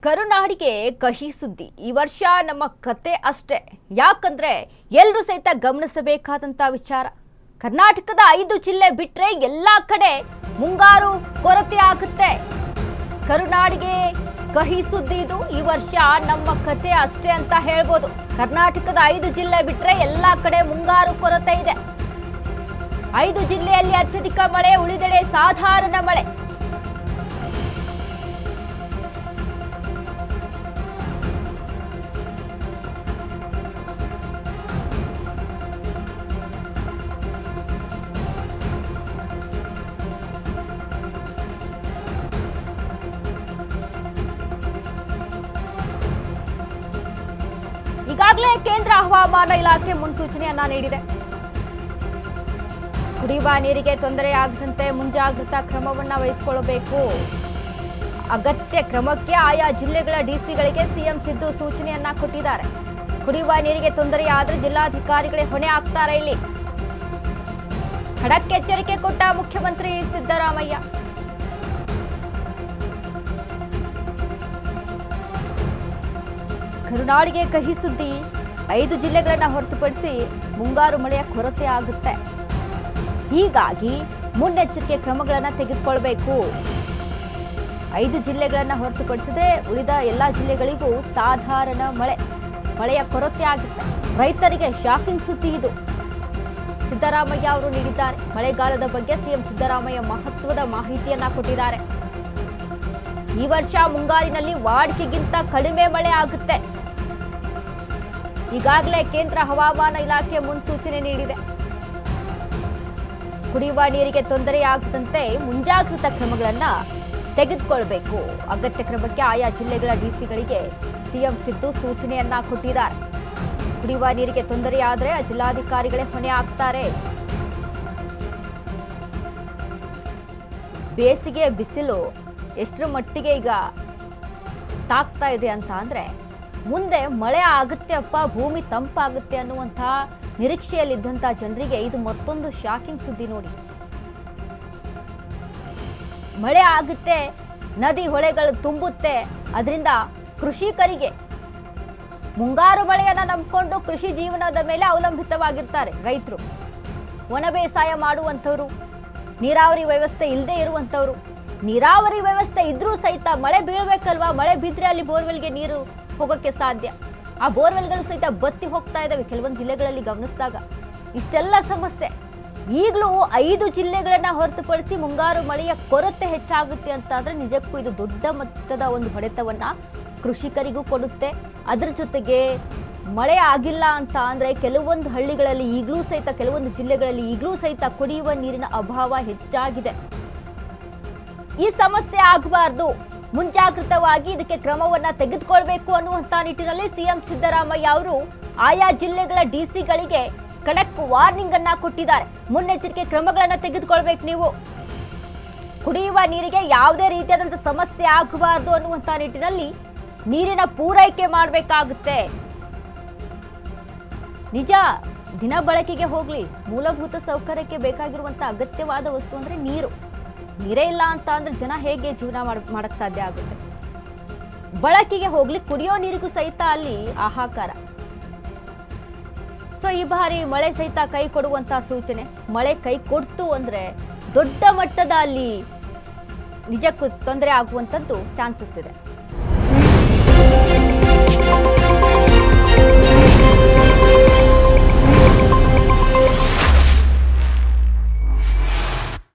ಕರುನಾಡಿಗೆ ಕಹಿ ಸುದ್ದಿ ಈ ವರ್ಷ ನಮ್ಮ ಕತೆ ಅಷ್ಟೇ ಯಾಕಂದ್ರೆ ಎಲ್ಲರೂ ಸಹಿತ ಗಮನಿಸಬೇಕಾದಂತ ವಿಚಾರ ಕರ್ನಾಟಕದ 5 ಜಿಲ್ಲೆ ಬಿಟ್ರೆ ಎಲ್ಲಾ ಕಡೆ ಮುಂಗಾರು ಕೊರತೆ ಆಗುತ್ತೆ ಕರುನಾಡಿಗೆ ಕಹಿ ಸುದ್ದಿ ಇದು ಈ ವರ್ಷ ನಮ್ಮ ಕತೆ ಅಷ್ಟೇ ಅಂತ ಹೇಳ್ಬೋದು ಕರ್ನಾಟಕದ 5 ಜಿಲ್ಲೆ ಬಿಟ್ರೆ ಎಲ್ಲಾ ಕಡೆ ಮುಂಗಾರು ಕೊರತೆ ಇದೆ 5 ಜಿಲ್ಲೆಯಲ್ಲಿ ಅತ್ಯಧಿಕ ಮಳೆ ಉಳಿದೆಡೆ ಸಾಧಾರಣ ಮಳೆ ಈಗಾಗಲೇ ಕೇಂದ್ರ ಹವಾಮಾನ ಇಲಾಖೆ ಮುನ್ಸೂಚನೆಯನ್ನ ನೀಡಿದೆ ಕುಡಿಯುವ ನೀರಿಗೆ ತೊಂದರೆಯಾಗದಂತೆ ಮುಂಜಾಗ್ರತಾ ಕ್ರಮವನ್ನು ವಹಿಸಿಕೊಳ್ಳಬೇಕು ಅಗತ್ಯ ಕ್ರಮಕ್ಕೆ ಆಯಾ ಜಿಲ್ಲೆಗಳ ಡಿಸಿಗಳಿಗೆ ಸಿಎಂ ಸಿದ್ದು ಸೂಚನೆಯನ್ನ ಕೊಟ್ಟಿದ್ದಾರೆ ಕುಡಿಯುವ ನೀರಿಗೆ ತೊಂದರೆಯಾದರೆ ಜಿಲ್ಲಾಧಿಕಾರಿಗಳೇ ಹೊಣೆ ಆಗ್ತಾರೆ ಇಲ್ಲಿ ಖಡಕ್ ಎಚ್ಚರಿಕೆ ಕೊಟ್ಟ ಮುಖ್ಯಮಂತ್ರಿ ಸಿದ್ದರಾಮಯ್ಯ ಕರುನಾಡಿಗೆ ಕಹಿ ಸುದ್ದಿ 5 ಜಿಲ್ಲೆಗಳನ್ನ ಹೊರತುಪಡಿಸಿ ಮುಂಗಾರು ಮಳೆಯ ಕೊರತೆ ಆಗುತ್ತೆ ಹೀಗಾಗಿ ಮುನ್ನೆಚ್ಚರಿಕೆ ಕ್ರಮಗಳನ್ನು ತೆಗೆದುಕೊಳ್ಳಬೇಕು 5 ಜಿಲ್ಲೆಗಳನ್ನ ಹೊರತುಪಡಿಸಿದ್ರೆ ಉಳಿದ ಎಲ್ಲ ಜಿಲ್ಲೆಗಳಿಗೂ ಸಾಧಾರಣ ಮಳೆಯ ಕೊರತೆ ಆಗುತ್ತೆ ರೈತರಿಗೆ ಶಾಕಿಂಗ್ ಸುದ್ದಿ ಇದು ಸಿದ್ದರಾಮಯ್ಯ ಅವರು ನೀಡಿದ್ದಾರೆ ಮಳೆಗಾಲದ ಬಗ್ಗೆ ಸಿಎಂ ಸಿದ್ದರಾಮಯ್ಯ ಮಹತ್ವದ ಮಾಹಿತಿಯನ್ನ ಕೊಟ್ಟಿದ್ದಾರೆ ಈ ವರ್ಷ ಮುಂಗಾರಿನಲ್ಲಿ ವಾಡಿಕೆಗಿಂತ ಕಡಿಮೆ ಮಳೆ ಆಗುತ್ತೆ ಈಗಾಗಲೇ ಕೇಂದ್ರ ಹವಾಮಾನ ಇಲಾಖೆ ಮುನ್ಸೂಚನೆ ನೀಡಿದೆ ಕುಡಿಯುವ ನೀರಿಗೆ ತೊಂದರೆಯಾಗದಂತೆ ಮುಂಜಾಗ್ರತಾ ಕ್ರಮಗಳನ್ನು ತೆಗೆದುಕೊಳ್ಳಬೇಕು ಅಗತ್ಯ ಕ್ರಮಕ್ಕೆ ಆಯಾ ಜಿಲ್ಲೆಗಳ ಡಿಸಿಗಳಿಗೆ ಸಿಎಂ ಸಿದ್ದು ಸೂಚನೆಯನ್ನ ಕೊಟ್ಟಿದ್ದಾರೆ ಕುಡಿಯುವ ನೀರಿಗೆ ತೊಂದರೆಯಾದರೆ ಜಿಲ್ಲಾಧಿಕಾರಿಗಳೇ ಹೊಣೆ ಆಗ್ತಾರೆ ಬೇಸಿಗೆ ಬಿಸಿಲು ಎಷ್ಟರ ಮಟ್ಟಿಗೆ ಈಗ ತಾಗ್ತಾ ಇದೆ ಅಂತ ಅಂದ್ರೆ ಮುಂದೆ ಮಳೆ ಆಗುತ್ತೆ ಅಪ್ಪ ಭೂಮಿ ತಂಪಾಗುತ್ತೆ ಅನ್ನುವಂಥ ನಿರೀಕ್ಷೆಯಲ್ಲಿದ್ದಂಥ ಜನರಿಗೆ ಇದು ಮತ್ತೊಂದು ಶಾಕಿಂಗ್ ಸುದ್ದಿ ನೋಡಿ ಮಳೆ ಆಗುತ್ತೆ ನದಿ ಹೊಳೆಗಳು ತುಂಬುತ್ತೆ ಅದರಿಂದ ಕೃಷಿಕರಿಗೆ ಮುಂಗಾರು ಮಳೆಯನ್ನ ನಂಬಿಕೊಂಡು ಕೃಷಿ ಜೀವನದ ಮೇಲೆ ಅವಲಂಬಿತವಾಗಿರ್ತಾರೆ ರೈತರು ಒಣ ಬೇಸಾಯ ಮಾಡುವಂಥವ್ರು ನೀರಾವರಿ ವ್ಯವಸ್ಥೆ ಇಲ್ಲದೆ ಇರುವಂಥವ್ರು ನೀರಾವರಿ ವ್ಯವಸ್ಥೆ ಇದ್ರೂ ಸಹಿತ ಮಳೆ ಬೀಳಬೇಕಲ್ವಾ ಮಳೆ ಬಿದ್ದರೆ ಅಲ್ಲಿ ಬೋರ್ವೆಲ್ಗೆ ನೀರು ಹೋಗೋಕ್ಕೆ ಸಾಧ್ಯ ಆ ಬೋರ್ವೆಲ್ಗಳು ಸಹಿತ ಬತ್ತಿ ಹೋಗ್ತಾ ಇದ್ದಾವೆ ಕೆಲವೊಂದು ಜಿಲ್ಲೆಗಳಲ್ಲಿ ಗಮನಿಸಿದಾಗ ಇಷ್ಟೆಲ್ಲ ಸಮಸ್ಯೆ ಈಗಲೂ 5 ಜಿಲ್ಲೆಗಳನ್ನ ಹೊರತುಪಡಿಸಿ ಮುಂಗಾರು ಮಳೆಯ ಕೊರತೆ ಹೆಚ್ಚಾಗುತ್ತೆ ಅಂತ ಅಂದ್ರೆ ನಿಜಕ್ಕೂ ಇದು ದೊಡ್ಡ ಮಟ್ಟದ ಒಂದು ಹೊಡೆತವನ್ನ ಕೃಷಿಕರಿಗೂ ಕೊಡುತ್ತೆ ಅದರ ಜೊತೆಗೆ ಮಳೆ ಆಗಿಲ್ಲ ಅಂತ ಅಂದ್ರೆ ಕೆಲವೊಂದು ಹಳ್ಳಿಗಳಲ್ಲಿ ಈಗಲೂ ಸಹಿತ ಕೆಲವೊಂದು ಜಿಲ್ಲೆಗಳಲ್ಲಿ ಈಗಲೂ ಸಹಿತ ಕುಡಿಯುವ ನೀರಿನ ಅಭಾವ ಹೆಚ್ಚಾಗಿದೆ ಈ ಸಮಸ್ಯೆ ಆಗಬಾರ್ದು ಮುಂಜಾಗೃತವಾಗಿ ಇದಕ್ಕೆ ಕ್ರಮವನ್ನ ತೆಗೆದುಕೊಳ್ಬೇಕು ಅನ್ನುವಂತ ನಿಟ್ಟಿನಲ್ಲಿ ಸಿಎಂ ಸಿದ್ದರಾಮಯ್ಯ ಅವರು ಆಯಾ ಜಿಲ್ಲೆಗಳ ಡಿಸಿಗಳಿಗೆ ಖಡಕ್ ವಾರ್ನಿಂಗ್ ಅನ್ನ ಕೊಟ್ಟಿದ್ದಾರೆ ಮುನ್ನೆಚ್ಚರಿಕೆ ಕ್ರಮಗಳನ್ನ ತೆಗೆದುಕೊಳ್ಬೇಕು ನೀವು ಕುಡಿಯುವ ನೀರಿಗೆ ಯಾವುದೇ ರೀತಿಯಾದಂತಹ ಸಮಸ್ಯೆ ಆಗಬಾರ್ದು ಅನ್ನುವಂತ ನಿಟ್ಟಿನಲ್ಲಿ ನೀರಿನ ಪೂರೈಕೆ ಮಾಡಬೇಕಾಗುತ್ತೆ ನಿಜ ದಿನ ಬಳಕೆಗೆ ಹೋಗ್ಲಿ ಮೂಲಭೂತ ಸೌಕರ್ಯಕ್ಕೆ ಬೇಕಾಗಿರುವಂತಹ ಅಗತ್ಯವಾದ ವಸ್ತು ಅಂದ್ರೆ ನೀರೇ ಇಲ್ಲ ಅಂತ ಅಂದ್ರೆ ಜನ ಹೇಗೆ ಜೀವನ ಮಾಡಕ್ ಸಾಧ್ಯ ಆಗುತ್ತೆ ಬಳಕೆಗೆ ಹೋಗ್ಲಿ ಕುಡಿಯೋ ನೀರಿಗೂ ಸಹಿತ ಅಲ್ಲಿ ಹಾಹಾಕಾರ ಸೊ ಈ ಬಾರಿ ಮಳೆ ಸಹಿತ ಕೈ ಕೊಡುವಂತಹ ಸೂಚನೆ ಮಳೆ ಕೈ ಕೊಡ್ತು ಅಂದ್ರೆ ದೊಡ್ಡ ಮಟ್ಟದ ಅಲ್ಲಿ ನಿಜಕ್ಕೂ ತೊಂದರೆ ಆಗುವಂತದ್ದು ಚಾನ್ಸಸ್ ಇದೆ